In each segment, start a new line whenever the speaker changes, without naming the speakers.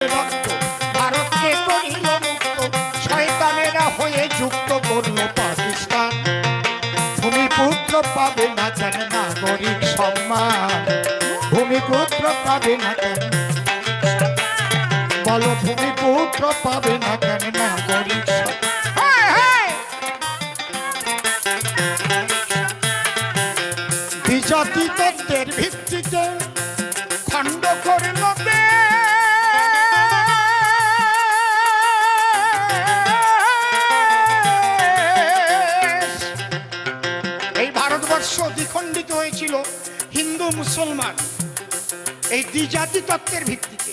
ভারতকে করিল মুক্ত, শয়তানেরা হয়ে যুক্ত করলো পাকিস্তান। ভূমিপুত্র পাবে না কেন নাগরিক সম্মান? ভূমিপুত্র পাবে না কেন? বলো ভূমিপুত্র পাবে না কেন নাগরিক সম্মান? বিজাতি তত্ত্বের ভিত্তিতে খণ্ড করল এই ভারতবর্ষ দ্বিখণ্ডিত হয়েছিল হিন্দু মুসলমান এই দ্বিজাতি তত্ত্বের ভিত্তিতে।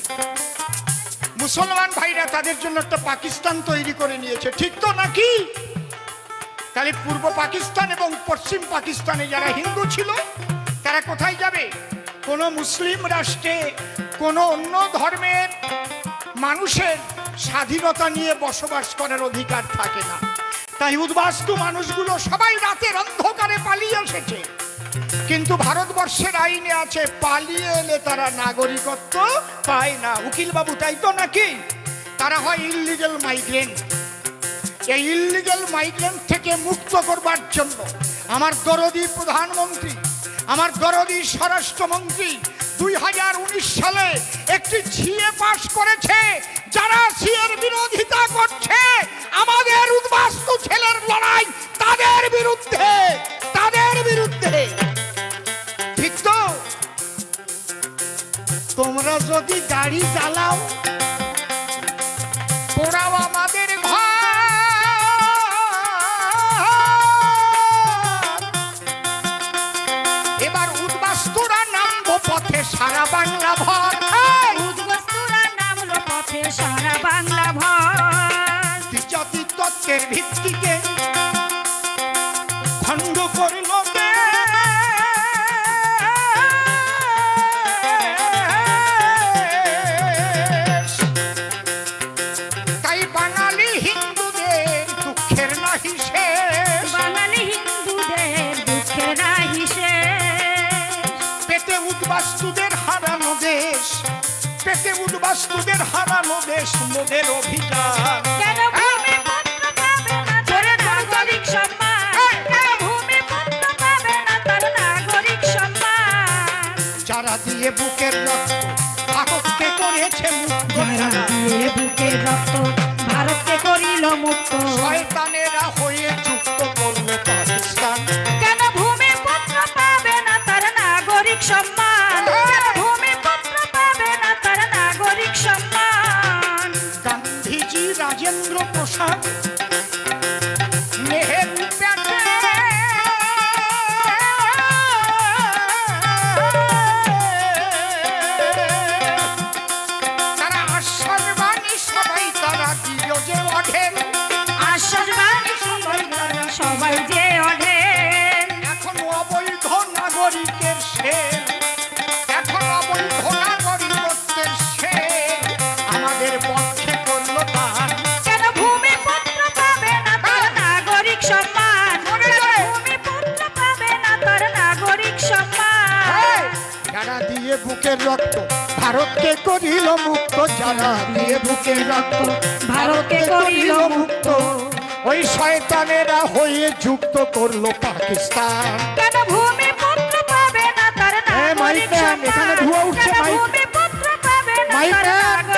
মুসলমান ভাইরা তাদের জন্য একটা পাকিস্তান তৈরি করে নিয়েছে, ঠিক তো নাকি? তাহলে পূর্ব পাকিস্তান এবং পশ্চিম পাকিস্তানে যারা হিন্দু ছিল তারা কোথায় যাবে? কোন মুসলিম রাষ্ট্রে কোন অন্য ধর্মের মানুষের স্বাধীনতা নিয়ে বসবাস করার অধিকার থাকে না। তাই উদ্বাস্তু মানুষগুলো সবাই রাতের অন্ধকারে পালিয়ে এসেছে, কিন্তু ভারতবর্ষের আইনে আছে পালিয়ে এলে তারা নাগরিকত্ব পায় না। উকিল বাবু, তাই তো নাকি? তারা হয় ইললিগ্যাল মাইগ্রেন্ট। এই ইললিগ্যাল মাইগ্রেন্ট থেকে মুক্ত করবার জন্য আমার দরদি প্রধানমন্ত্রী, আমার দরদি স্বরাষ্ট্রমন্ত্রী 2019 সালে একটি সিএ পাস করেছে। যারা সিএর বিরোধিতা করছে আমাদের উদ্বাস্তু ছেলের লড়াই তাদের বিরুদ্ধে, তাদের বিরুদ্ধে। ঠিক তো? তোমরা যদি গাড়ি চালাও পোড়াও আমাদের ঘর, এবার উদ্বাস্তুরা নামবো পথে সারা বাংলা ভর।
উদ্বাস্তুরা নামলো পথে সারা বাংলা ভর।
দ্বিজাতি তত্ত্বের ভিত্তিতে খণ্ড করল দেশ। তাই বাঙালি হিন্দুদের দুঃখের নাহি শেষ,
বাঙালি হিন্দুদের দুঃখের নাহি শেষ।
পেতে উদ্বাস্তুদের হারানো দেশ, পেতে উদ্বাস্তুদের হারানো দেশ মোদের অভিযান।
কেন ভূমিপুত্র পাবে না তার নাগরিক সম্মান? কেন ভূমিপুত্র পাবে না তার নাগরিক সম্মান?
যারা দিয়ে বুকের রক্ত ভারতকে করেছে মুক্ত,
যারা দিয়ে বুকের রক্ত ভারতকে করিল মুক্ত,
শয়তানেরা হয়ে যুক্ত করলো পাকিস্তান।
কেন ভূমিপুত্র পাবে না তার নাগরিক সম্মান? কেন ভূমিপুত্র পাবে না তার নাগরিক সম্মান?
গান্ধীজি, রাজেন্দ্র প্রসাদ, নেহেরু প্যাটেল, তারা আশ্বাসবাণী সবাই তারা দিল যে অঢেল।
আশ্বাসবাণী সবাই যে অঢেল।
এখন অবৈধ নাগরিকের শের, এখন অবৈধ নাগরিকত্বের শের আমাদের পক্ষে করলো দান।
কেন ভূমিপুত্র পাবে না তার নাগরিক সম্মান? কেন ভূমিপুত্র পাবে না তার নাগরিক সম্মান?
যারা দিয়ে বুকের রক্ত ভারতকে করিল মুক্ত, যারা দিয়ে বুকের রক্ত
ভারতকে করিল মুক্ত,
ওই শয়তানেরা হয়ে যুক্ত করলো পাকিস্তান।
কেন ভূমিপুত্র পাবে না তার নাগরিক
মাইক ম্যান, এখানে
সম্মান?
ধোঁয়া উঠছে,
কেন
মাইক।
ভূমিপুত্র পাবে না
মাইক
তার
ম্যান।
নাগরিক